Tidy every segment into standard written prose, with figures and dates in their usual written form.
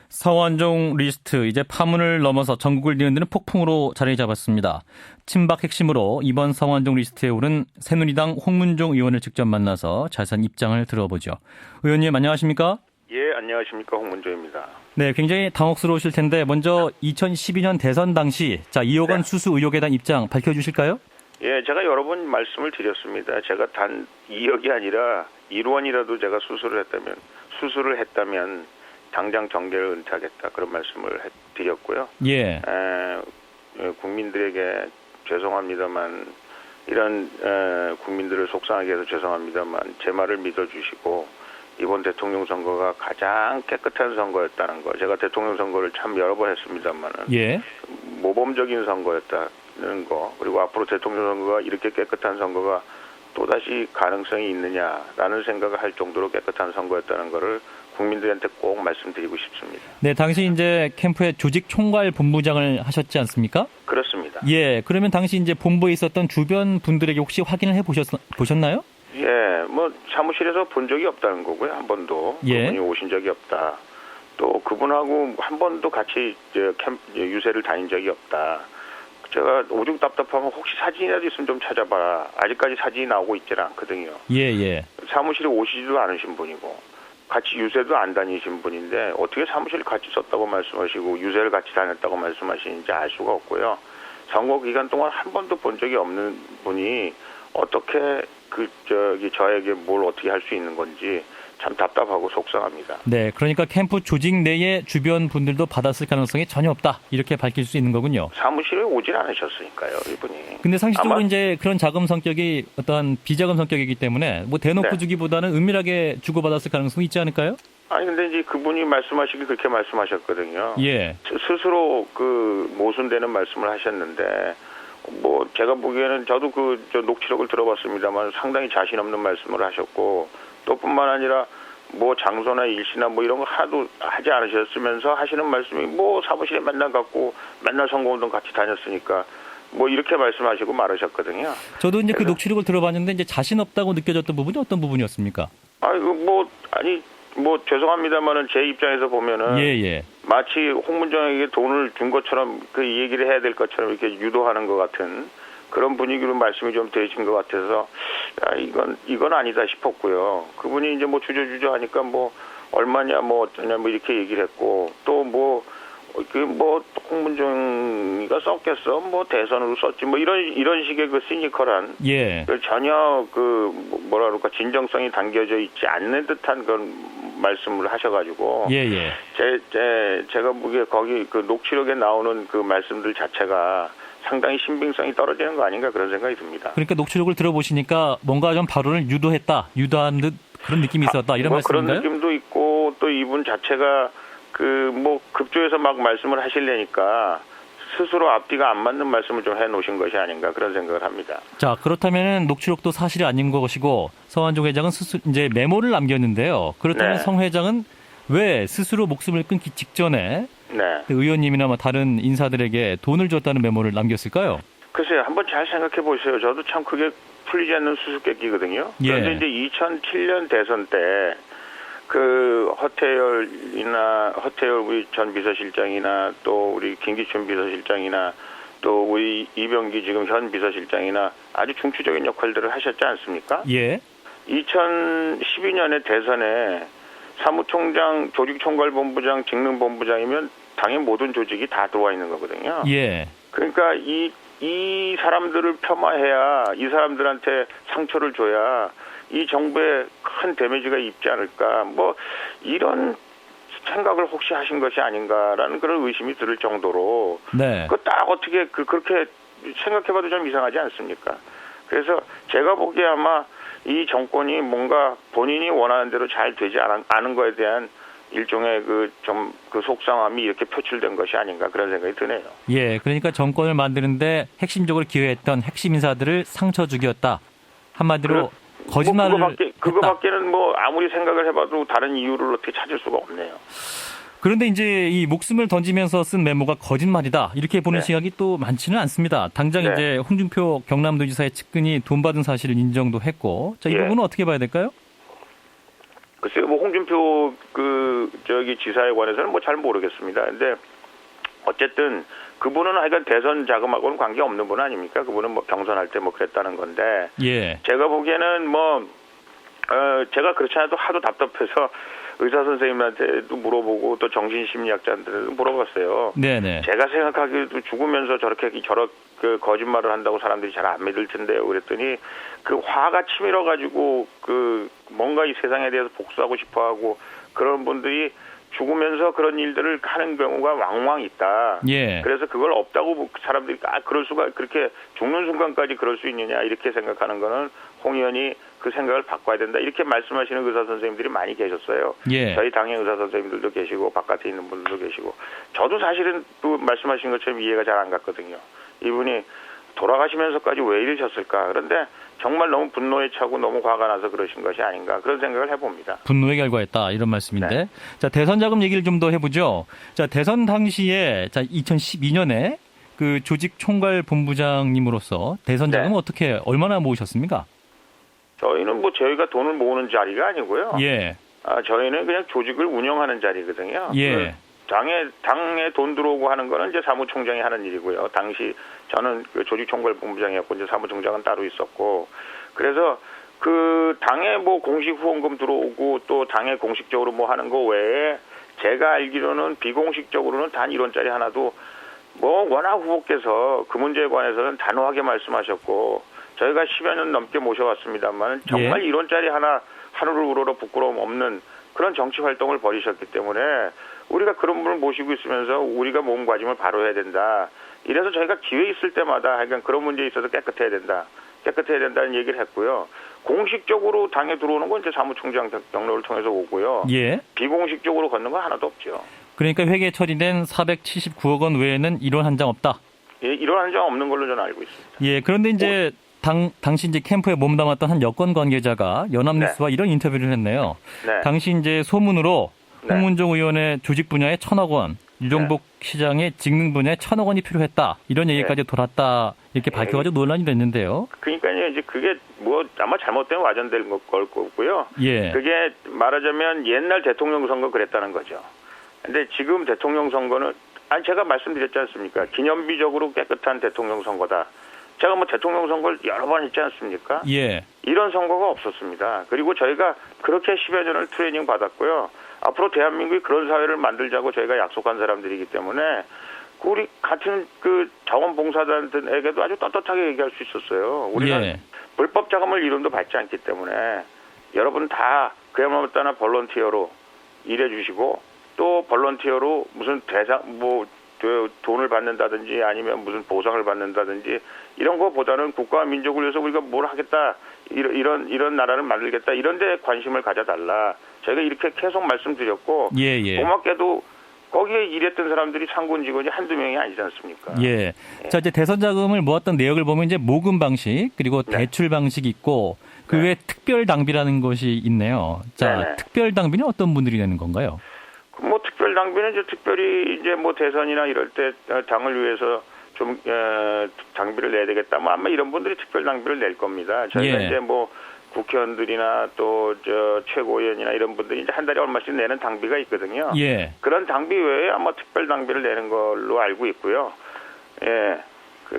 서완종 리스트 이제 파문을 넘어서 전국을 뒤흔드는 폭풍으로 자리 잡았습니다. 친박 핵심으로 이번 서완종 리스트에 오른 새누리당 홍문종 의원을 직접 만나서 자세한 입장을 들어보죠. 의원님 안녕하십니까? 예, 안녕하십니까. 홍문종입니다. 네, 굉장히 당혹스러우실 텐데 먼저 2012년 대선 당시 이호건 수수 의혹에 대한 입장 밝혀주실까요? 예, 제가 여러 번 말씀을 드렸습니다. 제가 단 2억이 아니라 1원이라도 제가 수수를 했다면 당장 정계를 은퇴하겠다 그런 말씀을 드렸고요. 예. 국민들에게 죄송합니다만 이런 국민들을 속상하게 해서 죄송합니다만 제 말을 믿어주시고 이번 대통령 선거가 가장 깨끗한 선거였다는 거. 제가 대통령 선거를 참 여러 번 했습니다만은 예. 모범적인 선거였다는 거. 그리고 앞으로 대통령 선거가 이렇게 깨끗한 선거가 또다시 가능성이 있느냐라는 생각을 할 정도로 깨끗한 선거였다는 거를 국민들한테 꼭 말씀드리고 싶습니다. 네, 당시 이제 캠프의 조직 총괄 본부장을 하셨지 않습니까? 그렇습니다. 예, 그러면 당시 이제 본부에 있었던 주변 분들에게 혹시 확인을 보셨나요? 예, 뭐 사무실에서 본 적이 없다는 거고요. 한 번도. 예. 그분이 오신 적이 없다. 또 그분하고 한 번도 같이 유세를 다닌 적이 없다. 제가 오죽 답답하면 혹시 사진이라도 있으면 좀 찾아봐라. 아직까지 사진이 나오고 있지는 않거든요. 예. 사무실에 오시지도 않으신 분이고 같이 유세도 안 다니신 분인데 어떻게 사무실 같이 썼다고 말씀하시고 유세를 같이 다녔다고 말씀하시는지 알 수가 없고요. 선거 기간 동안 한 번도 본 적이 없는 분이 어떻게 저에게 뭘 어떻게 할 수 있는 건지 참 답답하고 속상합니다. 네, 그러니까 캠프 조직 내의 주변 분들도 받았을 가능성이 전혀 없다. 이렇게 밝힐 수 있는 거군요. 사무실에 오질 않으셨으니까요, 이분이. 근데 상식적으로 이제 그런 자금 성격이 어떠한 비자금 성격이기 때문에 뭐 대놓고 네. 주기보다는 은밀하게 주고받았을 가능성이 있지 않을까요? 아니 근데 이제 그분이 말씀하시기 그렇게 말씀하셨거든요. 예. 스스로 모순되는 말씀을 하셨는데 뭐 제가 보기에는 저도 저 녹취록을 들어봤습니다만 상당히 자신 없는 말씀을 하셨고 또 뿐만 아니라 뭐 장소나 일시나 뭐 이런 거 하도 하지 않으셨으면서 하시는 말씀이 뭐 사무실에 맨날 갔고 맨날 선거운동 같이 다녔으니까 뭐 이렇게 말씀하시고 말하셨거든요. 저도 이제 그 녹취록을 들어봤는데 이제 자신 없다고 느껴졌던 부분이 어떤 부분이었습니까? 죄송합니다만은 제 입장에서 보면은 예. 마치 홍문정에게 돈을 준 것처럼 그 얘기를 해야 될 것처럼 이렇게 유도하는 것 같은 그런 분위기로 말씀이 좀 되신 것 같아서 이건 아니다 싶었고요. 그분이 이제 뭐 주저주저 하니까 뭐 얼마냐 뭐 어떠냐 뭐 이렇게 얘기를 했고 또 홍문정이가 썼겠어 뭐 대선으로 썼지 뭐 이런 식의 그 시니컬한 전혀 진정성이 담겨져 있지 않는 듯한 그런 말씀을 하셔가지고 제가 보기에 거기 그 녹취록에 나오는 그 말씀들 자체가 상당히 신빙성이 떨어지는 거 아닌가 그런 생각이 듭니다. 그러니까 녹취록을 들어보시니까 뭔가 좀 발언을 유도한 듯 그런 느낌이 있었다 이런 말씀인가요? 그런 느낌도 있고 또 이분 자체가 급조해서 막 말씀을 하시려니까 스스로 앞뒤가 안 맞는 말씀을 좀 해놓으신 것이 아닌가 그런 생각을 합니다. 자, 그렇다면 녹취록도 사실이 아닌 것이고 서완종 회장은 이제 메모를 남겼는데요. 그렇다면 성 회장은 왜 스스로 목숨을 끊기 직전에 의원님이나 다른 인사들에게 돈을 줬다는 메모를 남겼을까요? 글쎄요, 한번 잘 생각해 보세요. 저도 참 그게 풀리지 않는 수수께끼거든요. 그런데 이제 2007년 대선 때 허태열 우리 전 비서실장이나 또 우리 김기춘 비서실장이나 또 우리 이병기 지금 현 비서실장이나 아주 중추적인 역할들을 하셨지 않습니까? 예. 2012년에 대선에 사무총장, 조직총괄본부장, 직능본부장이면 당의 모든 조직이 다 들어와 있는 거거든요. 예. 그러니까 이 사람들을 폄하해야 이 사람들한테 상처를 줘야 이 정부에 큰 데미지가 입지 않을까 뭐 이런 생각을 혹시 하신 것이 아닌가라는 그런 의심이 들을 정도로 그 딱 어떻게 그렇게 생각해봐도 좀 이상하지 않습니까? 그래서 제가 보기에 아마 이 정권이 뭔가 본인이 원하는 대로 잘 되지 않은 거에 대한 일종의 그 속상함이 이렇게 표출된 것이 아닌가 그런 생각이 드네요. 예, 그러니까 정권을 만드는데 핵심적으로 기여했던 핵심 인사들을 상처 주기였다. 한마디로 거짓말을 그거밖에는 뭐 아무리 생각을 해봐도 다른 이유를 어떻게 찾을 수가 없네요. 그런데 이제 이 목숨을 던지면서 쓴 메모가 거짓말이다. 이렇게 보는 시각이 또 많지는 않습니다. 당장 이제 홍준표 경남도지사의 측근이 돈 받은 사실을 인정도 했고, 자, 이 부분은 어떻게 봐야 될까요? 글쎄요, 뭐 홍준표 지사에 관해서는 뭐 잘 모르겠습니다. 근데 어쨌든 그분은 하여간 대선 자금하고는 관계 없는 분 아닙니까? 그분은 뭐 경선할 때 뭐 그랬다는 건데. 예. 제가 보기에는 제가 그렇지 않아도 하도 답답해서 의사 선생님한테도 물어보고 또 정신심리학자한테도 물어봤어요. 네네. 제가 생각하기에도 죽으면서 저렇게 그 거짓말을 한다고 사람들이 잘 안 믿을 텐데요. 그랬더니 그 화가 치밀어 가지고 그 뭔가 이 세상에 대해서 복수하고 싶어하고 그런 분들이 죽으면서 그런 일들을 하는 경우가 왕왕 있다. 예. 그래서 그걸 없다고 사람들이 그럴 수가 그렇게 죽는 순간까지 그럴 수 있느냐 이렇게 생각하는 거는 홍 의원이 그 생각을 바꿔야 된다. 이렇게 말씀하시는 의사 선생님들이 많이 계셨어요. 예. 저희 당의 의사 선생님들도 계시고 바깥에 있는 분들도 계시고 저도 사실은 또 말씀하신 것처럼 이해가 잘 안 갔거든요. 이분이 돌아가시면서까지 왜 이러셨을까? 그런데 정말 너무 분노에 차고 너무 화가 나서 그러신 것이 아닌가 그런 생각을 해봅니다. 분노의 결과였다 이런 말씀인데. 네. 자, 대선 자금 얘기를 좀 더 해보죠. 자, 대선 당시에 2012년에 그 조직 총괄 본부장님으로서 대선 자금 네. 어떻게 얼마나 모으셨습니까? 저희는 뭐 저희가 돈을 모으는 자리가 아니고요. 예. 저희는 그냥 조직을 운영하는 자리거든요. 예. 당에 돈 들어오고 하는 거는 이제 사무총장이 하는 일이고요. 당시 저는 그 조직총괄본부장이었고 이제 사무총장은 따로 있었고 그래서 그 당에 뭐 공식 후원금 들어오고 또 당에 공식적으로 뭐 하는 거 외에 제가 알기로는 비공식적으로는 단 1원짜리 하나도 뭐 워낙 후보께서 그 문제에 관해서는 단호하게 말씀하셨고 저희가 10여 년 넘게 모셔왔습니다만 정말 예. 1원짜리 하나 하루를 우러러 부끄러움 없는 그런 정치 활동을 벌이셨기 때문에 우리가 그런 분을 모시고 있으면서 우리가 몸가짐을 바로 해야 된다. 이래서 저희가 기회 있을 때마다 하여간 그런 문제에 있어서 깨끗해야 된다는 얘기를 했고요. 공식적으로 당에 들어오는 건 이제 사무총장 경로를 통해서 오고요. 예. 비공식적으로 걷는 건 하나도 없죠. 그러니까 회계 처리된 479억 원 외에는 1원 한 장 없다. 예, 이런 한 장 없는 걸로 저는 알고 있습니다. 예. 그런데 이제 당시 이제 캠프에 몸담았던 한 여권 관계자가 연합뉴스와 이런 인터뷰를 했네요. 네. 당시 이제 소문으로 네. 홍문종 의원의 조직 분야에 1,000억 원, 유정복 시장의 직능 분야에 1,000억 원이 필요했다. 이런 얘기까지 돌았다. 이렇게 밝혀가지고 논란이 됐는데요. 그러니까요, 이제 그게 뭐 아마 잘못된 와전될 걸 거고요. 예. 그게 말하자면 옛날 대통령 선거 그랬다는 거죠. 근데 지금 대통령 선거는 제가 말씀드렸지 않습니까? 기념비적으로 깨끗한 대통령 선거다. 제가 뭐 대통령 선거를 여러 번 했지 않습니까? 예. 이런 선거가 없었습니다. 그리고 저희가 그렇게 10여 년을 트레이닝 받았고요. 앞으로 대한민국이 그런 사회를 만들자고 저희가 약속한 사람들이기 때문에 우리 같은 그 자원봉사자들에게도 아주 떳떳하게 얘기할 수 있었어요. 우리가 예. 불법 자금을 이름도 받지 않기 때문에 여러분 다 그야말로 따나 볼런티어로 일해주시고 또 볼런티어로 무슨 돈을 받는다든지 아니면 무슨 보상을 받는다든지 이런 거보다는 국가와 민족을 위해서 우리가 뭘 하겠다 이런 나라를 만들겠다 이런 데 관심을 가져달라 저희가 이렇게 계속 말씀드렸고 예. 고맙게도 거기에 일했던 사람들이 상군 직원이 한두 명이 아니지 않습니까? 예. 자, 이제 대선 자금을 모았던 내역을 보면 이제 모금 방식 그리고 네. 대출 방식이 있고 그 외에 특별 당비라는 것이 있네요. 자, 네네. 특별 당비는 어떤 분들이 내는 건가요? 뭐 특별 당비는 이제 특별히 이제 뭐 대선이나 이럴 때 당을 위해서 좀 당비를 내야 되겠다. 뭐 아마 이런 분들이 특별 당비를 낼 겁니다. 저희가 예. 이제 뭐 국회의원들이나 또 최고위원이나 이런 분들이 이제 한 달에 얼마씩 내는 당비가 있거든요. 예. 그런 당비 외에 아마 특별 당비를 내는 걸로 알고 있고요. 예.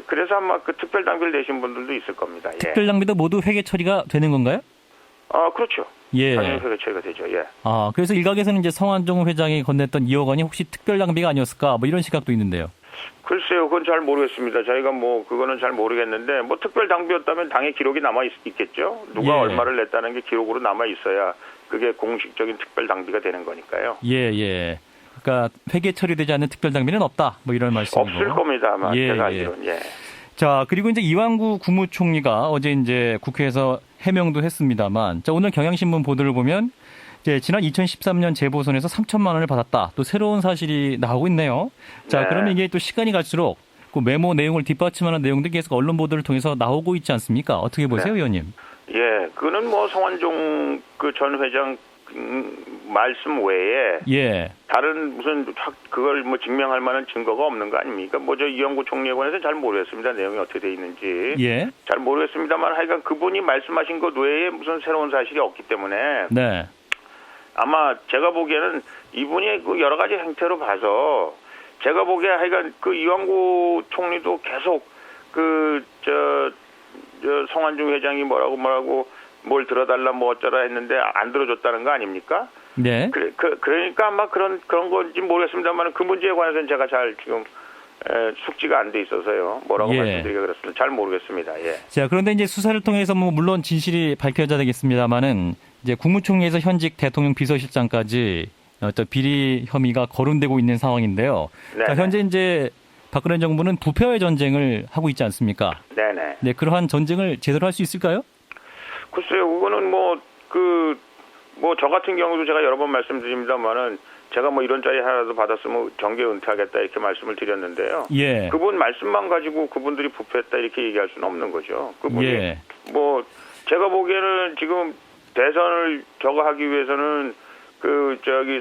그래서 아마 그 특별 당비를 내신 분들도 있을 겁니다. 예. 특별 당비도 모두 회계 처리가 되는 건가요? 그렇죠. 예. 당연히 회계 처리가 되죠. 예. 그래서 일각에서는 이제 성완종 회장이 건넸던 2억 원이 혹시 특별 당비가 아니었을까 뭐 이런 시각도 있는데요. 글쎄요, 그건 잘 모르겠습니다. 저희가 뭐 그거는 잘 모르겠는데 뭐 특별 당비였다면 당의 기록이 남아 있겠죠. 누가 예. 얼마를 냈다는 게 기록으로 남아 있어야 그게 공식적인 특별 당비가 되는 거니까요. 예. 그러니까 회계 처리되지 않는 특별 당비는 없다. 뭐 이런 말씀이고. 없을 겁니다, 아마 제가 알기로는. 예. 자, 그리고 이제 이완구 국무총리가 어제 이제 국회에서 해명도 했습니다만, 자, 오늘 경향신문 보도를 보면 이제 지난 2013년 재보선에서 3천만 원을 받았다. 또 새로운 사실이 나오고 있네요. 자, 네. 그러면 이게 또 시간이 갈수록 그 메모 내용을 뒷받침하는 내용들이 계속 언론 보도를 통해서 나오고 있지 않습니까? 어떻게 보세요, 네. 의원님? 예, 그는 뭐 성완종 그 전 회장 말씀 외에 예. 다른 무슨 그걸 뭐 증명할 만한 증거가 없는 거 아닙니까? 뭐 저 이완구 총리에 관해서 잘 모르겠습니다. 내용이 어떻게 돼 있는지. 예. 잘 모르겠습니다만 하여간 그분이 말씀하신 것 외에 무슨 새로운 사실이 없기 때문에 네. 아마 제가 보기에는 이분이 그 여러 가지 행태로 봐서 제가 보기에 하여간 그 이완구 총리도 계속 성완종 회장이 뭐라고 뭘 들어달라 뭐 어쩌라 했는데 안 들어줬다는 거 아닙니까? 네. 그러니까 아마 그런 건지 모르겠습니다만 그 문제에 관해서는 제가 잘 지금 숙지가 안 돼 있어서요. 뭐라고 예. 말씀드리기가 그렇습니다. 잘 모르겠습니다. 예. 자, 그런데 이제 수사를 통해서 뭐 물론 진실이 밝혀져야 되겠습니다만은 이제 국무총리에서 현직 대통령 비서실장까지 어떤 비리 혐의가 거론되고 있는 상황인데요. 그러니까 현재 이제 박근혜 정부는 부패와의 전쟁을 하고 있지 않습니까? 네네. 네, 그러한 전쟁을 제대로 할 수 있을까요? 글쎄요, 그거는 저 같은 경우도 제가 여러 번 말씀드립니다만은 제가 뭐 이런 자리 하나도 받았으면 정계 은퇴하겠다 이렇게 말씀을 드렸는데요. 예. 그분 말씀만 가지고 그분들이 부패했다 이렇게 얘기할 수는 없는 거죠. 그분이 예. 제가 보기에는 지금 대선을 저거 하기 위해서는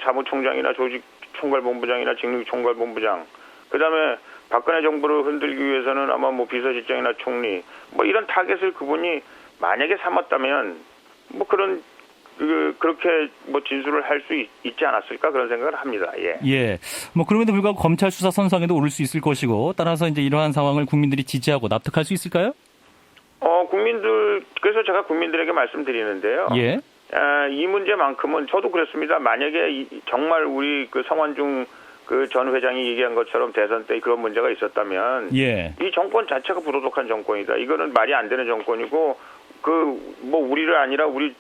사무총장이나 조직총괄본부장이나 직능총괄본부장, 그다음에 박근혜 정부를 흔들기 위해서는 아마 뭐 비서실장이나 총리 뭐 이런 타겟을 그분이 만약에 삼았다면 그렇게 진술을 할 수 있지 않았을까 그런 생각을 합니다. 예. 예. 뭐 그럼에도 불구하고 검찰 수사 선상에도 오를 수 있을 것이고 따라서 이제 이러한 상황을 국민들이 지지하고 납득할 수 있을까요? 그래서 제가 국민들에게 말씀드리는데요. 예. 이 문제만큼은 저도 그렇습니다. 만약에 정말 우리 성완중 전 회장이 얘기한 것처럼 대선 때 그런 문제가 있었다면 예. 이 정권 자체가 부도덕한 정권이다. 이거는 말이 안 되는 정권이고 우리를 아니라 우리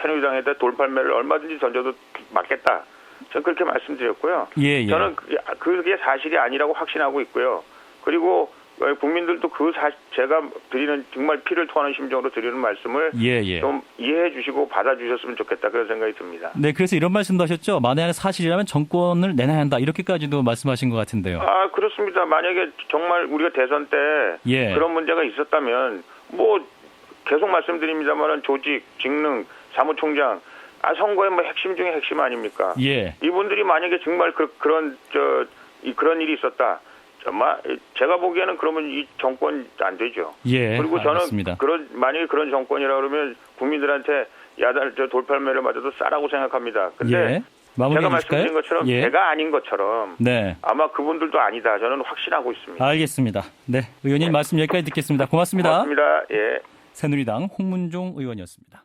새누리당에다 돌팔매를 얼마든지 던져도 맞겠다. 저는 그렇게 말씀드렸고요. 예. 저는 그게 사실이 아니라고 확신하고 있고요. 그리고 국민들도 제가 드리는 정말 피를 토하는 심정으로 드리는 말씀을 좀 이해해 주시고 받아주셨으면 좋겠다 그런 생각이 듭니다. 네, 그래서 이런 말씀도 하셨죠. 만약에 사실이라면 정권을 내놔야 한다. 이렇게까지도 말씀하신 것 같은데요. 그렇습니다. 만약에 정말 우리가 대선 때 그런 문제가 있었다면 계속 말씀드립니다만 조직, 직능, 사무총장 선거의 핵심 중에 핵심 아닙니까? 예. 이분들이 만약에 정말 그런 일이 있었다. 정말 제가 보기에는 그러면 이 정권 안 되죠. 예. 그리고 알겠습니다. 저는 만약에 그런 정권이라 그러면 국민들한테 돌팔매를 맞아도 싸라고 생각합니다. 근데 제가 말씀드린 것처럼 제가 아닌 것처럼 아마 그분들도 아니다. 저는 확신하고 있습니다. 알겠습니다. 네, 의원님 말씀 여기까지 듣겠습니다. 고맙습니다. 고맙습니다. 예. 새누리당 홍문종 의원이었습니다.